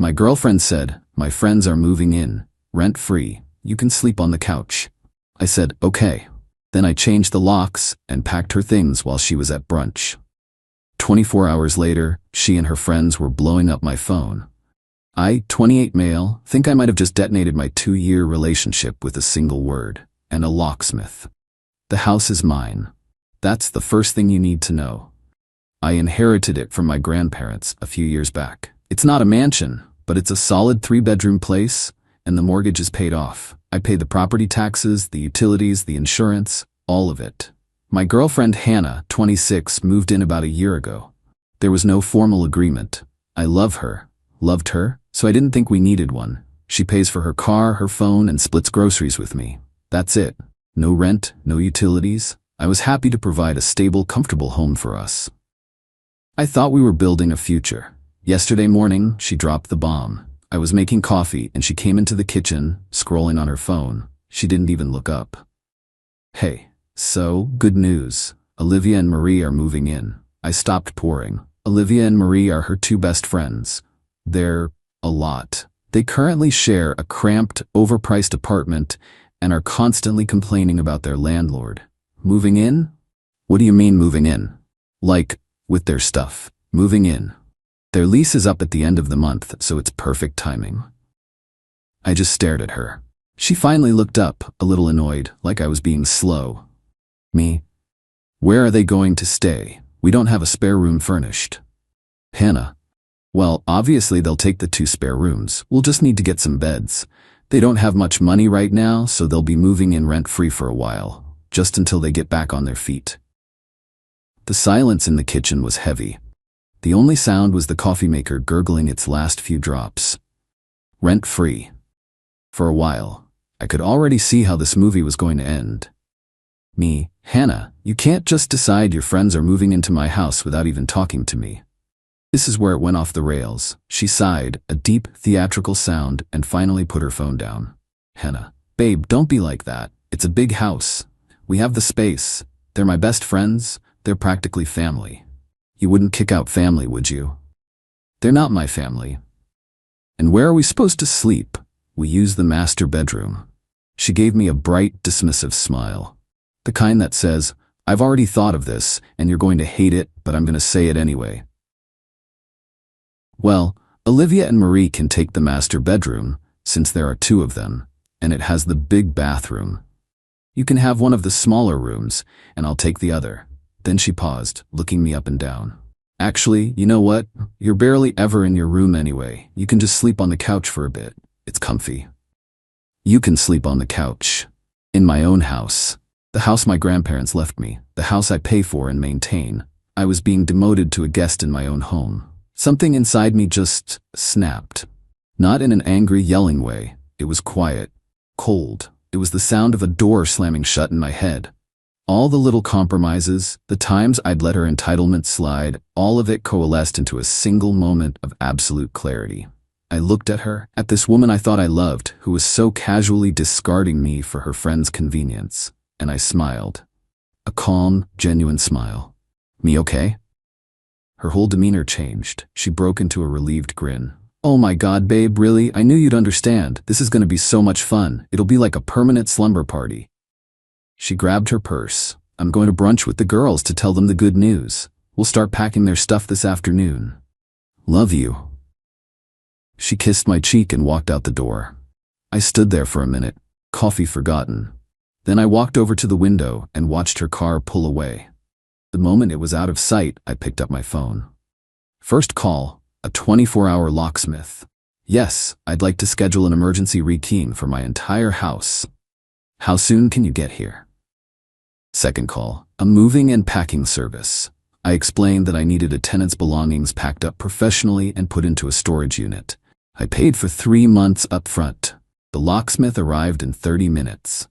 My girlfriend said, "My friends are moving in, rent-free. You can sleep on the couch." I said, "Okay." Then I changed the locks and packed her things while she was at brunch. 24 hours later, she and her friends were blowing up my phone. I, 28 male, think I might have just detonated my 2-year relationship with a single word, and a locksmith. The house is mine. That's the first thing you need to know. I inherited it from my grandparents a few years back. It's not a mansion, but it's a solid 3-bedroom place, and the mortgage is paid off. I pay the property taxes, the utilities, the insurance, all of it. My girlfriend Hannah, 26, moved in about a year ago. There was no formal agreement. I loved her, so I didn't think we needed one. She pays for her car, her phone, and splits groceries with me. That's it. No rent, no utilities. I was happy to provide a stable, comfortable home for us. I thought we were building a future. Yesterday morning, she dropped the bomb. I was making coffee and she came into the kitchen, scrolling on her phone. She didn't even look up. "Hey, so, good news. Olivia and Marie are moving in." I stopped pouring. Olivia and Marie are her 2 best friends. They're a lot. They currently share a cramped, overpriced apartment and are constantly complaining about their landlord. Moving in? What do you mean moving in? Like, with their stuff. Moving in. Their lease is up at the end of the month, so it's perfect timing. I just stared at her. She finally looked up, a little annoyed, like I was being slow. Me? "Where are they going to stay? We don't have a spare room furnished." Hannah: "Well, obviously they'll take the 2 spare rooms. We'll just need to get some beds. They don't have much money right now, so they'll be moving in rent-free for a while, just until they get back on their feet." The silence in the kitchen was heavy. The only sound was the coffee maker gurgling its last few drops. Rent-free. For a while, I could already see how this movie was going to end. Me: "Hannah, you can't just decide your friends are moving into my house without even talking to me." This is where it went off the rails. She sighed, a deep, theatrical sound, and finally put her phone down. Hannah: "Babe, don't be like that. It's a big house. We have the space. They're my best friends. They're practically family. You wouldn't kick out family, would you?" "They're not my family." "And where are we supposed to sleep?" "We use the master bedroom." She gave me a bright, dismissive smile. The kind that says, "I've already thought of this, and you're going to hate it, but I'm going to say it anyway." Well, Olivia and Marie can take the master bedroom, since there are 2 of them, and it has the big bathroom. You can have one of the smaller rooms, and I'll take the other. Then she paused, looking me up and down. "Actually, you know what? You're barely ever in your room anyway. You can just sleep on the couch for a bit. It's comfy." You can sleep on the couch. In my own house. The house my grandparents left me. The house I pay for and maintain. I was being demoted to a guest in my own home. Something inside me just snapped. Not in an angry, yelling way. It was quiet. Cold. It was the sound of a door slamming shut in my head. All the little compromises, the times I'd let her entitlement slide, all of it coalesced into a single moment of absolute clarity. I looked at her, at this woman I thought I loved, who was so casually discarding me for her friend's convenience, and I smiled. A calm, genuine smile. "Me okay?" Her whole demeanor changed. She broke into a relieved grin. "Oh my God, babe, really? I knew you'd understand. This is going to be so much fun. It'll be like a permanent slumber party." She grabbed her purse. "I'm going to brunch with the girls to tell them the good news. We'll start packing their stuff this afternoon. Love you." She kissed my cheek and walked out the door. I stood there for a minute, coffee forgotten. Then I walked over to the window and watched her car pull away. The moment it was out of sight, I picked up my phone. First call, a 24-hour locksmith. "Yes, I'd like to schedule an emergency rekeying for my entire house. How soon can you get here?" Second call, a moving and packing service. I explained that I needed a tenant's belongings packed up professionally and put into a storage unit. I paid for 3 months up front. The locksmith arrived in 30 minutes.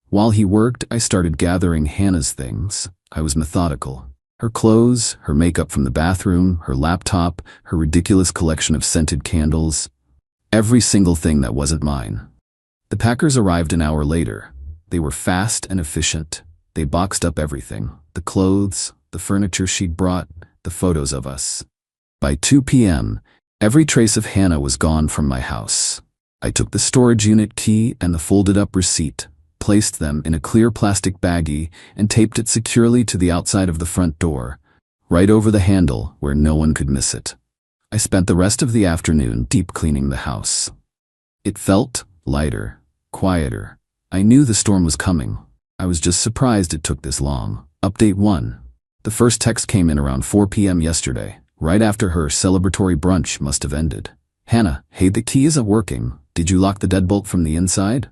While he worked, I started gathering Hannah's things. I was methodical. Her clothes, her makeup from the bathroom, her laptop, her ridiculous collection of scented candles. Every single thing that wasn't mine. The packers arrived an hour later. They were fast and efficient. They boxed up everything. The clothes, the furniture she'd brought, the photos of us. By 2 p.m., Every trace of Hannah was gone from my house. I took the storage unit key and the folded-up receipt, placed them in a clear plastic baggie, and taped it securely to the outside of the front door, right over the handle where no one could miss it. I spent the rest of the afternoon deep cleaning the house. It felt lighter, quieter. I knew the storm was coming. I was just surprised it took this long. Update 1. The first text came in around 4 p.m. yesterday, right after her celebratory brunch must have ended. Hannah, hey, the key isn't working. Did you lock the deadbolt from the inside?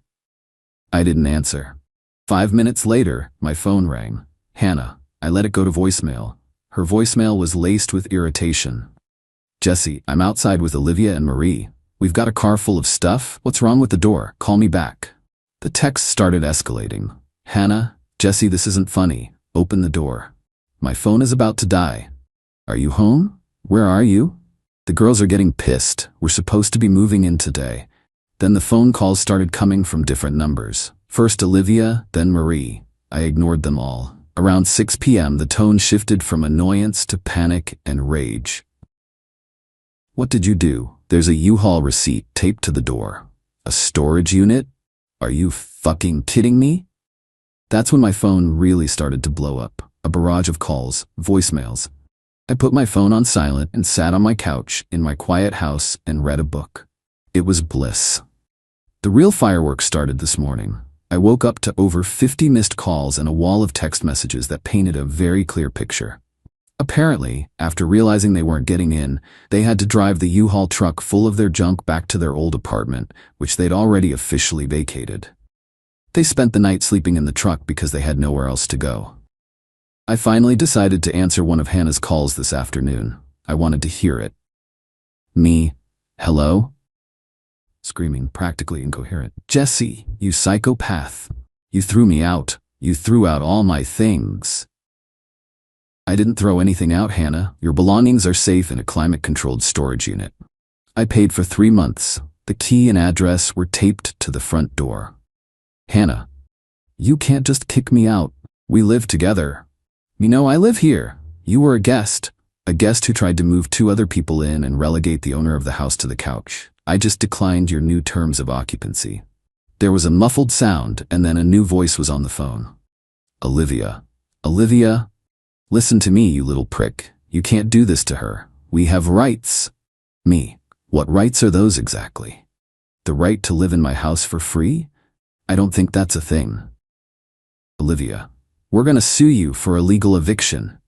I didn't answer. 5 minutes later, my phone rang. Hannah. I let it go to voicemail. Her voicemail was laced with irritation. Jesse, I'm outside with Olivia and Marie. We've got a car full of stuff. What's wrong with the door? Call me back. The text started escalating. Hannah, Jesse, this isn't funny. Open the door. My phone is about to die. Are you home? Where are you? The girls are getting pissed. We're supposed to be moving in today. Then the phone calls started coming from different numbers. First Olivia, then Marie. I ignored them all. Around 6 p.m. the tone shifted from annoyance to panic and rage. What did you do? There's a U-Haul receipt taped to the door. A storage unit? Are you fucking kidding me? That's when my phone really started to blow up. A barrage of calls, voicemails. I put my phone on silent and sat on my couch in my quiet house and read a book. It was bliss. The real fireworks started this morning. I woke up to over 50 missed calls and a wall of text messages that painted a very clear picture. Apparently, after realizing they weren't getting in, they had to drive the U-Haul truck full of their junk back to their old apartment, which they'd already officially vacated. They spent the night sleeping in the truck because they had nowhere else to go. I finally decided to answer one of Hannah's calls this afternoon. I wanted to hear it. Me? Hello? Screaming, practically incoherent. Jesse, you psychopath. You threw me out. You threw out all my things. I didn't throw anything out, Hannah. Your belongings are safe in a climate-controlled storage unit. I paid for 3 months. The key and address were taped to the front door. Hannah, you can't just kick me out. We live together. You know, I live here. You were a guest who tried to move 2 other people in and relegate the owner of the house to the couch. I just declined your new terms of occupancy. There was a muffled sound, and then a new voice was on the phone. Olivia. Olivia, listen to me, you little prick. You can't do this to her. We have rights. Me. What rights are those exactly? The right to live in my house for free? I don't think that's a thing. Olivia. We're gonna sue you for illegal eviction.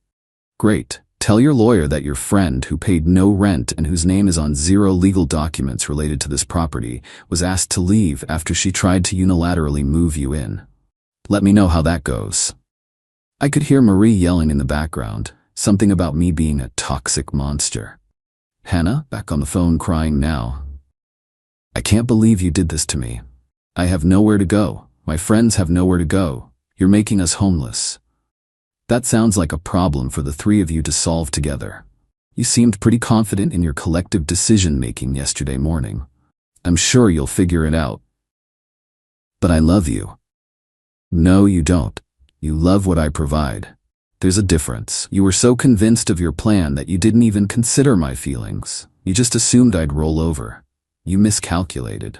Great. Tell your lawyer that your friend, who paid no rent and whose name is on 0 legal documents related to this property, was asked to leave after she tried to unilaterally move you in. Let me know how that goes. I could hear Marie yelling in the background, something about me being a toxic monster. Hannah, back on the phone crying now. I can't believe you did this to me. I have nowhere to go. My friends have nowhere to go. You're making us homeless. That sounds like a problem for the 3 of you to solve together. You seemed pretty confident in your collective decision-making yesterday morning. I'm sure you'll figure it out. But I love you. No, you don't. You love what I provide. There's a difference. You were so convinced of your plan that you didn't even consider my feelings. You just assumed I'd roll over. You miscalculated.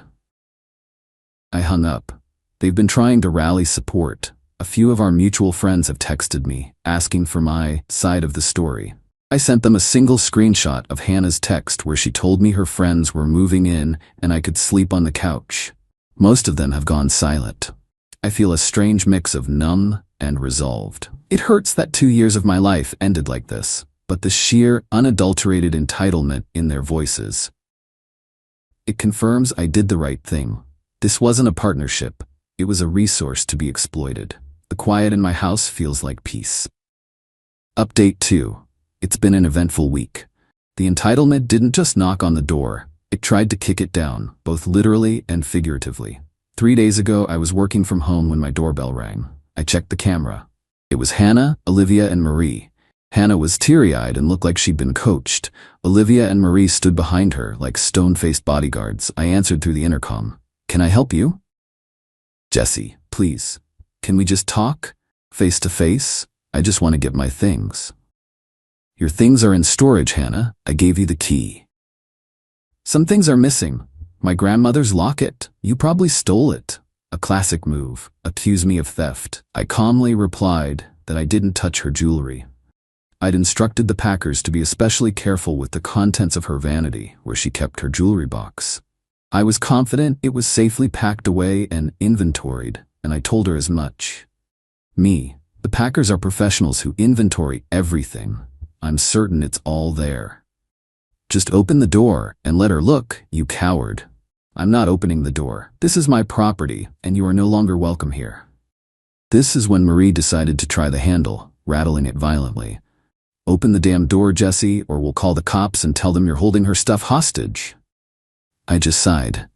I hung up. They've been trying to rally support. A few of our mutual friends have texted me, asking for my side of the story. I sent them a single screenshot of Hannah's text where she told me her friends were moving in and I could sleep on the couch. Most of them have gone silent. I feel a strange mix of numb and resolved. It hurts that 2 years of my life ended like this, but the sheer, unadulterated entitlement in their voices. It confirms I did the right thing. This wasn't a partnership. It was a resource to be exploited. The quiet in my house feels like peace. Update 2. It's been an eventful week. The entitlement didn't just knock on the door. It tried to kick it down, both literally and figuratively. 3 days ago, I was working from home when my doorbell rang. I checked the camera. It was Hannah, Olivia, and Marie. Hannah was teary-eyed and looked like she'd been coached. Olivia and Marie stood behind her like stone-faced bodyguards. I answered through the intercom. Can I help you? Jesse, please. Can we just talk? Face to face? I just want to get my things. Your things are in storage, Hannah. I gave you the key. Some things are missing. My grandmother's locket. You probably stole it. A classic move. Accuse me of theft. I calmly replied that I didn't touch her jewelry. I'd instructed the packers to be especially careful with the contents of her vanity, where she kept her jewelry box. I was confident it was safely packed away and inventoried, and I told her as much. The packers are professionals who inventory everything. I'm certain it's all there. Just open the door and let her look, you coward. I'm not opening the door. This is my property, and you are no longer welcome here. This is when Marie decided to try the handle, rattling it violently. Open the damn door, Jesse, or we'll call the cops and tell them you're holding her stuff hostage. I just sighed.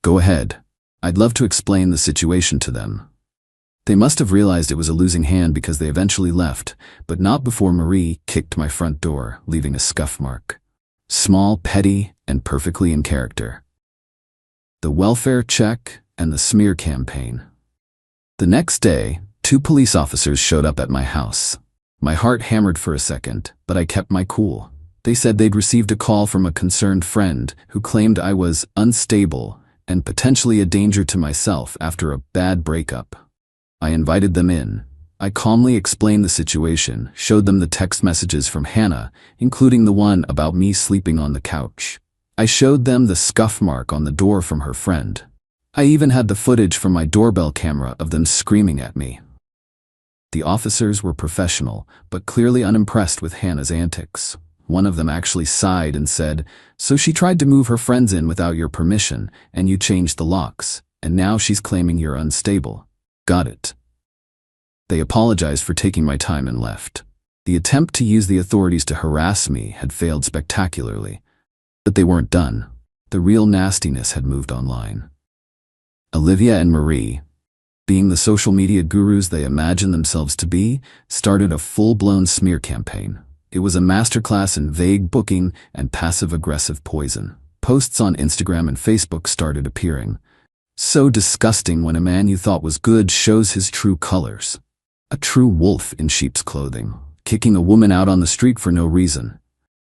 Go ahead. I'd love to explain the situation to them. They must have realized it was a losing hand because they eventually left, but not before Marie kicked my front door, leaving a scuff mark. Small, petty, and perfectly in character. The welfare check and the smear campaign. The next day, 2 police officers showed up at my house. My heart hammered for a second, but I kept my cool. They said they'd received a call from a concerned friend who claimed I was unstable and potentially a danger to myself after a bad breakup. I invited them in. I calmly explained the situation, showed them the text messages from Hannah, including the one about me sleeping on the couch. I showed them the scuff mark on the door from her friend. I even had the footage from my doorbell camera of them screaming at me. The officers were professional, but clearly unimpressed with Hannah's antics. One of them actually sighed and said, "So she tried to move her friends in without your permission, and you changed the locks, and now she's claiming you're unstable. Got it." They apologized for taking my time and left. The attempt to use the authorities to harass me had failed spectacularly. But they weren't done. The real nastiness had moved online. Olivia and Marie, being the social media gurus they imagined themselves to be, started a full-blown smear campaign. It was a masterclass in vague booking and passive-aggressive poison. Posts on Instagram and Facebook started appearing. So disgusting when a man you thought was good shows his true colors. A true wolf in sheep's clothing, kicking a woman out on the street for no reason.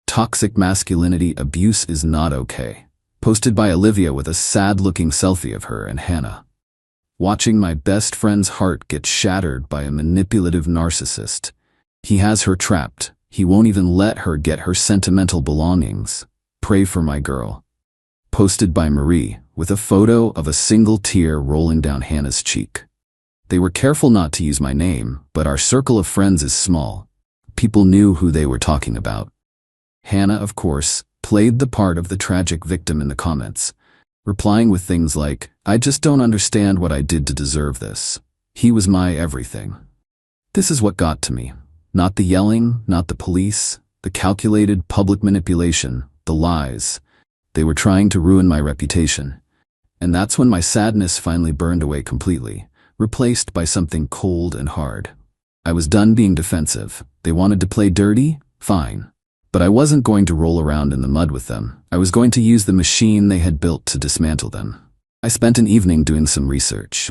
Toxic masculinity abuse is not okay. Posted by Olivia with a sad-looking selfie of her and Hannah. Watching my best friend's heart get shattered by a manipulative narcissist. He has her trapped. He won't even let her get her sentimental belongings. Pray for my girl. Posted by Marie, with a photo of a single tear rolling down Hannah's cheek. They were careful not to use my name, but our circle of friends is small. People knew who they were talking about. Hannah, of course, played the part of the tragic victim in the comments, replying with things like, "I just don't understand what I did to deserve this. He was my everything." This is what got to me. Not the yelling, not the police, the calculated public manipulation, the lies. They were trying to ruin my reputation. And that's when my sadness finally burned away completely, replaced by something cold and hard. I was done being defensive. They wanted to play dirty? Fine. But I wasn't going to roll around in the mud with them. I was going to use the machine they had built to dismantle them. I spent an evening doing some research.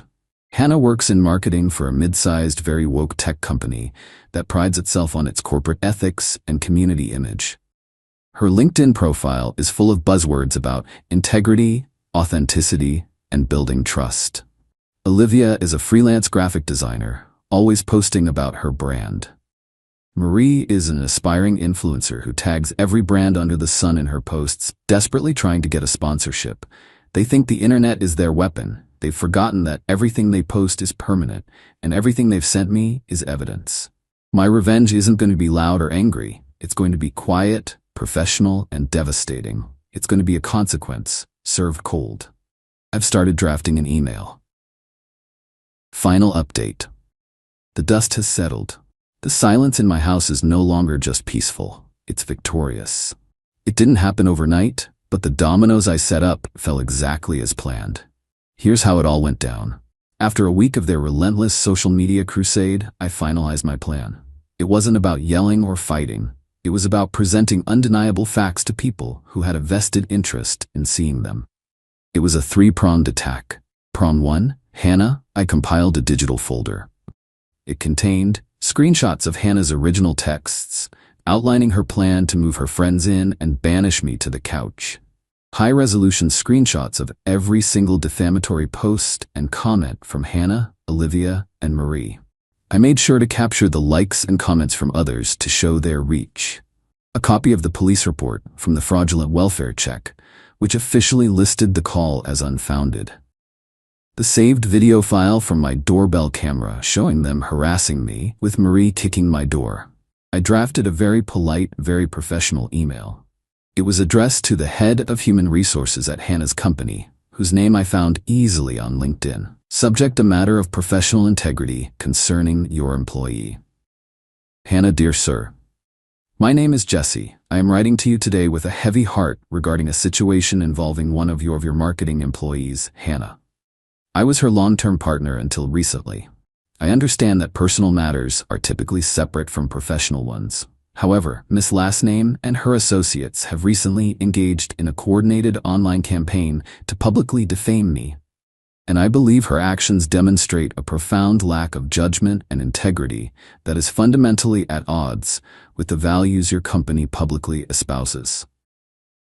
Hannah works in marketing for a mid-sized, very woke tech company that prides itself on its corporate ethics and community image. Her LinkedIn profile is full of buzzwords about integrity, authenticity, and building trust. Olivia is a freelance graphic designer, always posting about her brand. Marie is an aspiring influencer who tags every brand under the sun in her posts, desperately trying to get a sponsorship. They think the internet is their weapon. They've forgotten that everything they post is permanent, and everything they've sent me is evidence. My revenge isn't going to be loud or angry. It's going to be quiet, professional, and devastating. It's going to be a consequence, served cold. I've started drafting an email. Final update. The dust has settled. The silence in my house is no longer just peaceful. It's victorious. It didn't happen overnight, but the dominoes I set up fell exactly as planned. Here's how it all went down. After a week of their relentless social media crusade, I finalized my plan. It wasn't about yelling or fighting. It was about presenting undeniable facts to people who had a vested interest in seeing them. It was a 3-pronged attack. Prong 1, Hannah. I compiled a digital folder. It contained screenshots of Hannah's original texts, outlining her plan to move her friends in and banish me to the couch. high-resolution screenshots of every single defamatory post and comment from Hannah, Olivia, and Marie. I made sure to capture the likes and comments from others to show their reach. A copy of the police report from the fraudulent welfare check, which officially listed the call as unfounded. The saved video file from my doorbell camera showing them harassing me with Marie kicking my door. I drafted a very polite, very professional email. It was addressed to the head of human resources at Hannah's company, whose name I found easily on LinkedIn. Subject: a matter of professional integrity concerning your employee. Hannah, dear sir. My name is Jesse. I am writing to you today with a heavy heart regarding a situation involving one of your marketing employees, Hannah. I was her long-term partner until recently. I understand that personal matters are typically separate from professional ones. However, Miss Last Name and her associates have recently engaged in a coordinated online campaign to publicly defame me, and I believe her actions demonstrate a profound lack of judgment and integrity that is fundamentally at odds with the values your company publicly espouses.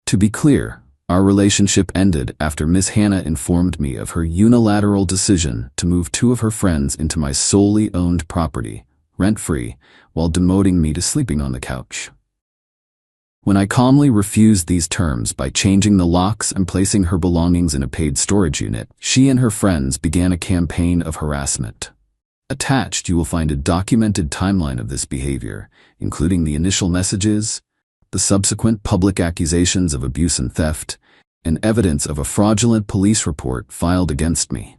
To be clear, our relationship ended after Miss Hannah informed me of her unilateral decision to move 2 of her friends into my solely owned property, rent-free, while demoting me to sleeping on the couch. When I calmly refused these terms by changing the locks and placing her belongings in a paid storage unit, she and her friends began a campaign of harassment. Attached, you will find a documented timeline of this behavior, including the initial messages, the subsequent public accusations of abuse and theft, and evidence of a fraudulent police report filed against me.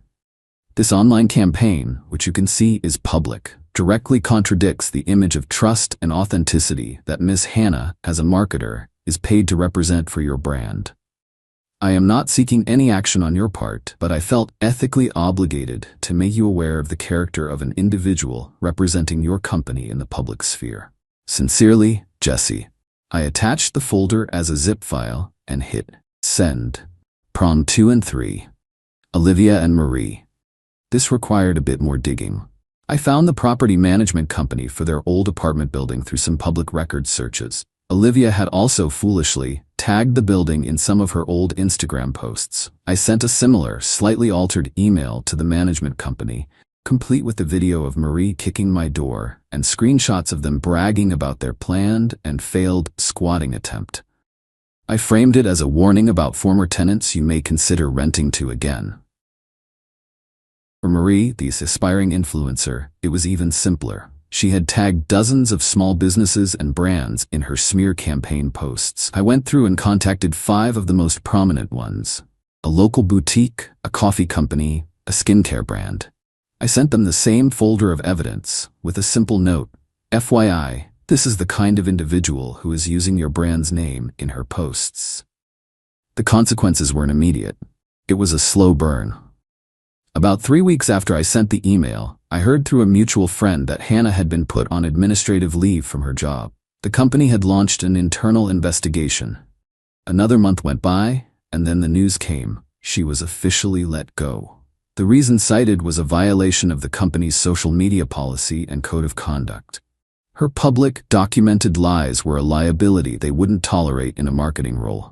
This online campaign, which you can see is public, directly contradicts the image of trust and authenticity that Miss Hannah, as a marketer, is paid to represent for your brand. I am not seeking any action on your part, but I felt ethically obligated to make you aware of the character of an individual representing your company in the public sphere. Sincerely, Jesse. I attached the folder as a zip file and hit send. Prom 2 and 3. Olivia and Marie. This required a bit more digging. I found the property management company for their old apartment building through some public records searches. Olivia had also foolishly tagged the building in some of her old Instagram posts. I sent a similar, slightly altered email to the management company, complete with the video of Marie kicking my door and screenshots of them bragging about their planned and failed squatting attempt. I framed it as a warning about former tenants you may consider renting to again. For Marie, the aspiring influencer, it was even simpler. She had tagged dozens of small businesses and brands in her smear campaign posts. I went through and contacted 5 of the most prominent ones: a local boutique, a coffee company, a skincare brand. I sent them the same folder of evidence with a simple note: FYI, this is the kind of individual who is using your brand's name in her posts. The consequences weren't immediate. It was a slow burn. About 3 weeks after I sent the email, I heard through a mutual friend that Hannah had been put on administrative leave from her job. The company had launched an internal investigation. Another month went by, and then the news came: she was officially let go. The reason cited was a violation of the company's social media policy and code of conduct. Her public, documented lies were a liability they wouldn't tolerate in a marketing role.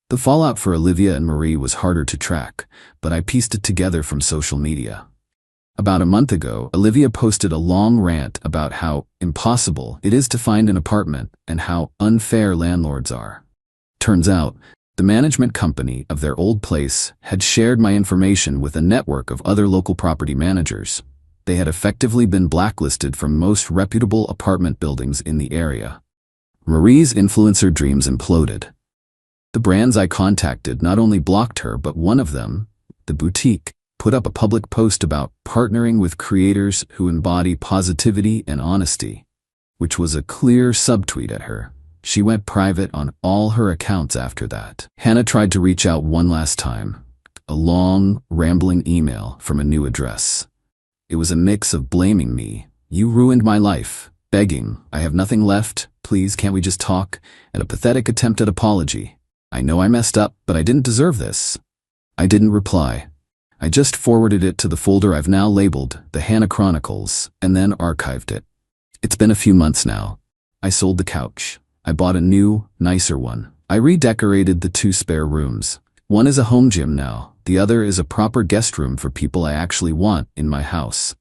The fallout for Olivia and Marie was harder to track, but I pieced it together from social media. About a month ago, Olivia posted a long rant about how impossible it is to find an apartment and how unfair landlords are. Turns out, the management company of their old place had shared my information with a network of other local property managers. They had effectively been blacklisted from most reputable apartment buildings in the area. Marie's influencer dreams imploded. The brands I contacted not only blocked her, but one of them, the boutique, put up a public post about partnering with creators who embody positivity and honesty, which was a clear subtweet at her. She went private on all her accounts after that. Hannah tried to reach out one last time, a long, rambling email from a new address. It was a mix of blaming me, "You ruined my life," begging, "I have nothing left, please can't we just talk," and a pathetic attempt at apology. "I know I messed up, but I didn't deserve this." I didn't reply. I just forwarded it to the folder I've now labeled The Hannah Chronicles, and then archived it. It's been a few months now. I sold the couch. I bought a new, nicer one, I redecorated the 2 spare rooms. One is a home gym now, the other is a proper guest room for people I actually want in my house.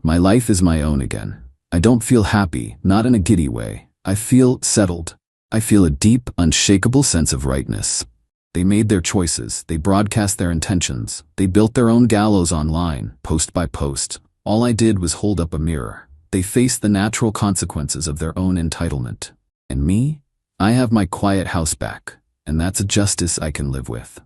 My life is my own again. I don't feel happy, not in a giddy way. I feel settled. I feel a deep, unshakable sense of rightness. They made their choices, they broadcast their intentions, they built their own gallows online, post by post. All I did was hold up a mirror. They faced the natural consequences of their own entitlement. And me? I have my quiet house back, and that's a justice I can live with.